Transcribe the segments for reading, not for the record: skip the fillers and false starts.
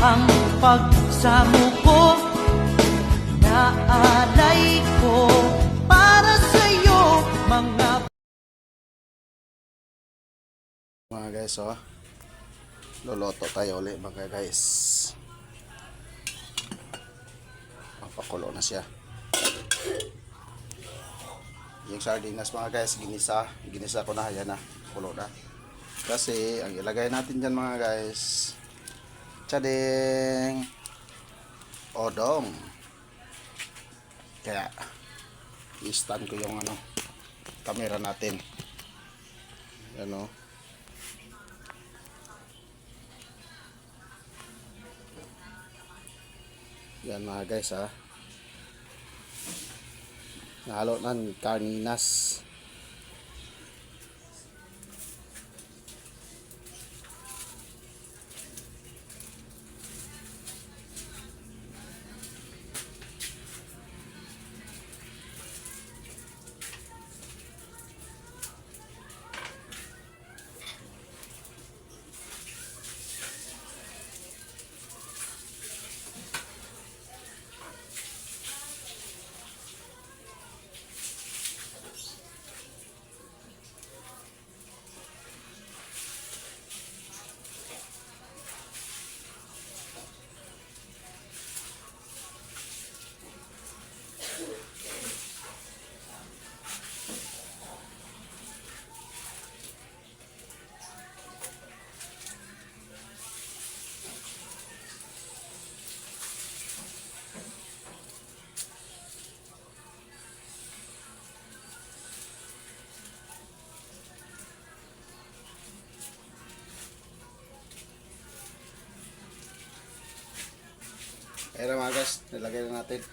ang pagsamo ko, naalay ko para sa'yo mga guys. Oh, luluto tayo ulit mga guys. Pakulo na siya. Yung sardinas mga guys, ginisa ko na. Yan na, kulo na. Kasi ang ilagay natin dyan mga guys, tsadeng odong. Kaya i-stand ko yung camera natin. Yan o. Yan mga guys ha. Nahalo ng karninas. Ayan mga guys, nilagay na natin.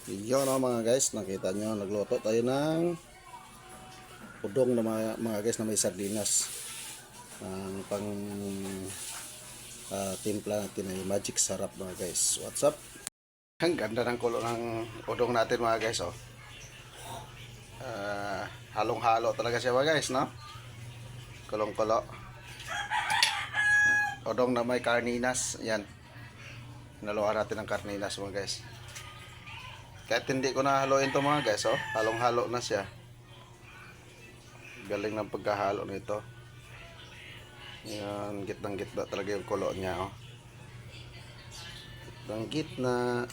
Yun mga guys, nakita nyo, nagluto tayo ng udong na mga guys na may sardinas. Ang pang timpla natin ay magic sarap mga guys. What's up? Ang ganda ng kulo ng udong natin mga guys. Oh. Halong-halo talaga siya mga guys, no? Kulong-kulo. Udong na may karninas. Yan. Naluan natin ng karninas mga guys. Kahit hindi ko na haluin to mga guys, oh. Halong-halo na siya. Galing ng pagkahalo nito. Yan, gitnang-gitna talaga yung kulo niya, oh. Gitnang-gitna.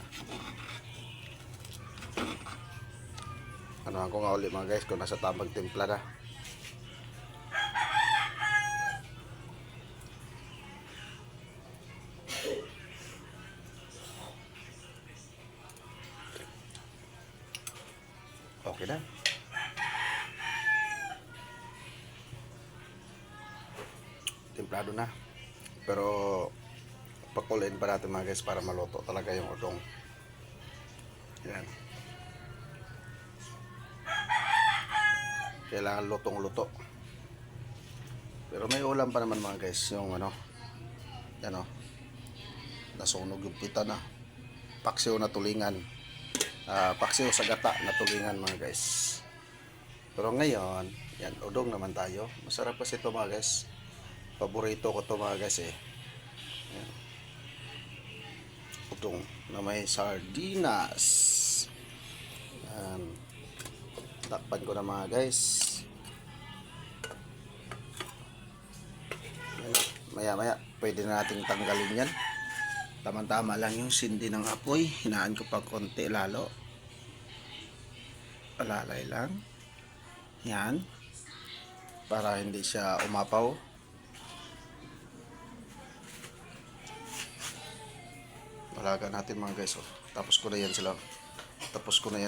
Ano ko nga ulit mga guys kung nasa tamang timpla na. Okay na. Templado na. Pero pakuloyin pa natin mga guys para maluto talaga yung udong. Yan. Kailangan lutong-luto. Pero may ulam pa naman mga guys, yung yan o. Nasunog yung pita na. Paksiw na tulingan. Paksiw sa gata na tulingan mga guys. Pero ngayon, yan, udong naman tayo. Masarap kasi ito mga guys. Paborito ko ito mga guys eh. Yan. Udong na may sardinas. Yan. Takpan ko na mga guys. Maya-maya pwede na nating tanggalin yan. Tama-tama lang yung sindi ng apoy. Hinaan ko pa konti lalo. Alalay lang. Yan. Para hindi siya umapaw. Alaga natin mga guys. Oh. Tapos ko na yan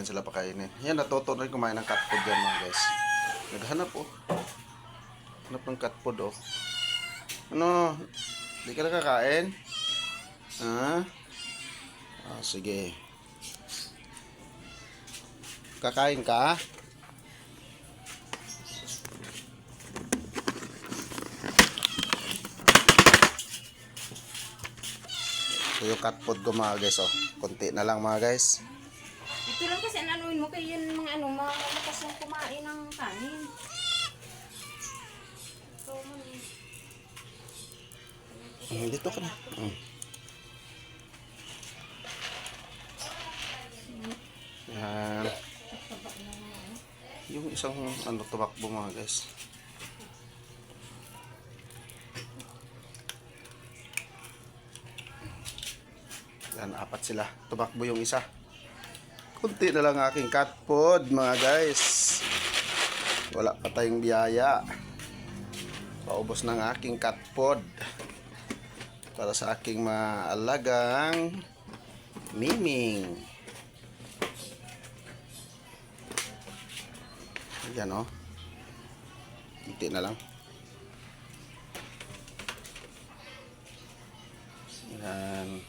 sila pakainin. Yan, natuto na rin kumain ng cat food yan mga guys. Naghanap oh. Hanap ng cat food oh. Ano? Di ka nakakain? Ha? Ah, sige. Kakain ka? Ito yung cat food ko mga guys oh. Konti na lang mga guys. Ito lang kasi anuin mo kaya yan mga malakas yung kumain ng kanin. So, Dito ka na. Yan. Yung isang tumakbo mga guys. Yan, 4 sila. Tumakbo yung isa. Kunti na lang aking cat food mga guys. Wala pa tayong biyaya. Paubos ng aking cat food. Para sa aking maalagang Miming. Yan o. Kunti na lang. Yan.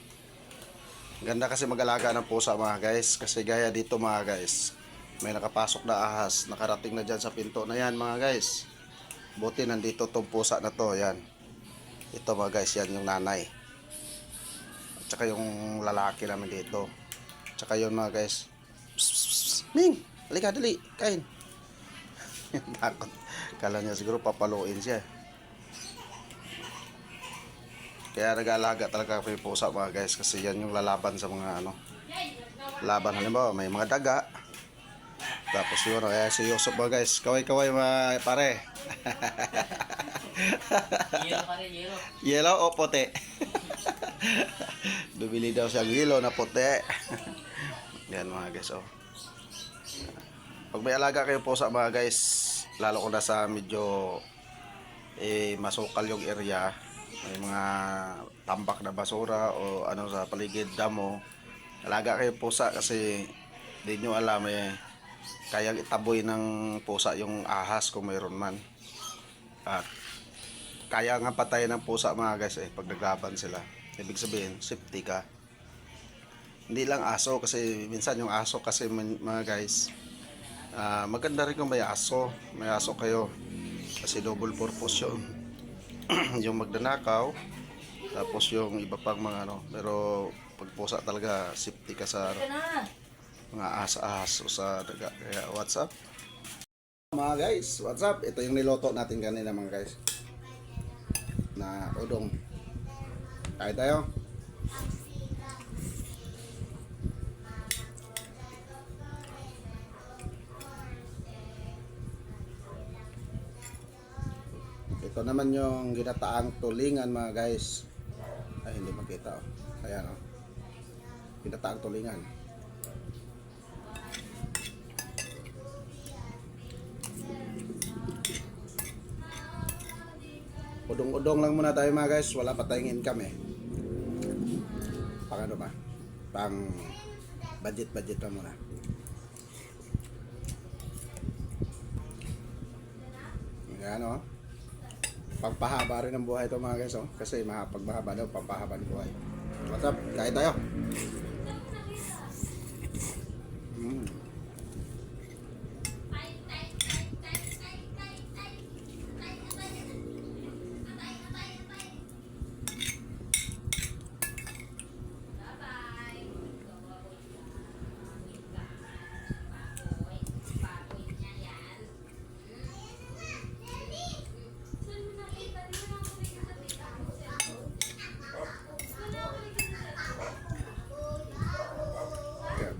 Ganda kasi mag-alaga ng pusa mga guys. Kasi gaya dito mga guys, may nakapasok na ahas. Nakarating na dyan sa pinto na yan mga guys. Buti nandito tong pusa na to. Yan. Ito mga guys, yan yung nanay. At saka yung lalaki naman dito. At saka yun mga guys. Psst, psst, psst. Ming! Halika dali, kain. Takot. Kala niya siguro papaluin siya. Kaya nag-aalaga talaga kami pusa mga guys. Kasi yan yung lalaban sa mga laban. Halimbawa may mga daga. Tapos yun, kaya si Yusuf mga guys. Kaway-kaway mga pare. Yelo ka rin, yelo. Yellow o puti? Bumili daw siyang yellow na puti. Yan mga guys oh. Pag may alaga kayo po sa mga guys, lalo ko na sa medyo masukal yung area, may mga tambak na basura o ano sa paligid damo, alaga kayo pusa kasi hindi nyo alam kayang itaboy ng pusa yung ahas kung mayroon man. At kaya nga patayin ng pusa mga guys pag naglaban sila. Ibig sabihin, safety ka. Hindi lang aso kasi minsan yung aso kasi mga guys, maganda rin kung may aso. May aso kayo kasi double purpose yun. Yung magdanakaw, tapos yung iba pang mga ano. Pero pag pusa talaga, safety ka sa mga ahas o sa daga. Kaya what's up? Mga guys, what's up? Ito yung niloto natin kanina mga guys. Na udong. Kaya tayo. Ito naman yung ginataang tulingan mga guys. Ay hindi makita oh. Ayan oh. Ginataang tulingan. Udong-udong lang muna tayo mga guys. Wala pa tayong income Pang ano ba? Pang budget na muna. Ayan o. Pagpahaba rin ng buhay ito mga guys oh. Kasi pagbahaba daw, pampahaba ng buhay. What's up? Kain tayo.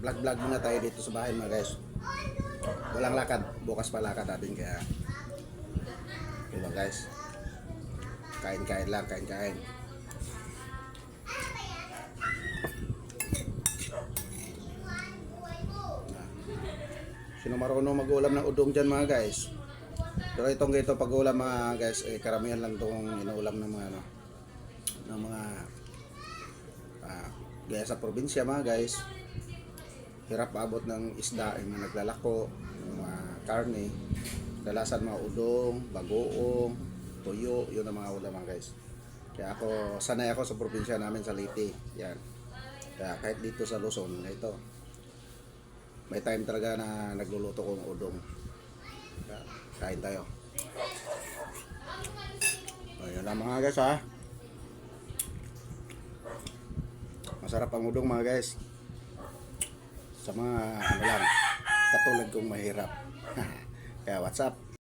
Vlog muna tayo dito sa bahay mga guys. Walang lakad, bukas pa lakad natin kaya diba guys, kain lang. Sino marunong mag-ulam ng udong dyan mga guys. Pero itong ganito pag-ulam mga guys, karamihan lang itong inuulam ng mga ano, ng mga gaya sa probinsya mga guys. Hirap maabot ng isda yung mga naglalako, yung mga karne, dalasan mga udong, bagoong, tuyo, yun ang mga ulam mga guys. Kaya ako, sanay ako sa probinsya namin sa Leyte. Yan. Kaya kahit dito sa Luzon, ito, may time talaga na nagluluto kong udong. Kaya, kain tayo. Ayun lang mga guys ha. Masarap ang udong mga guys. Sa mga ano lang, katulad kong mahirap. Kaya what's up?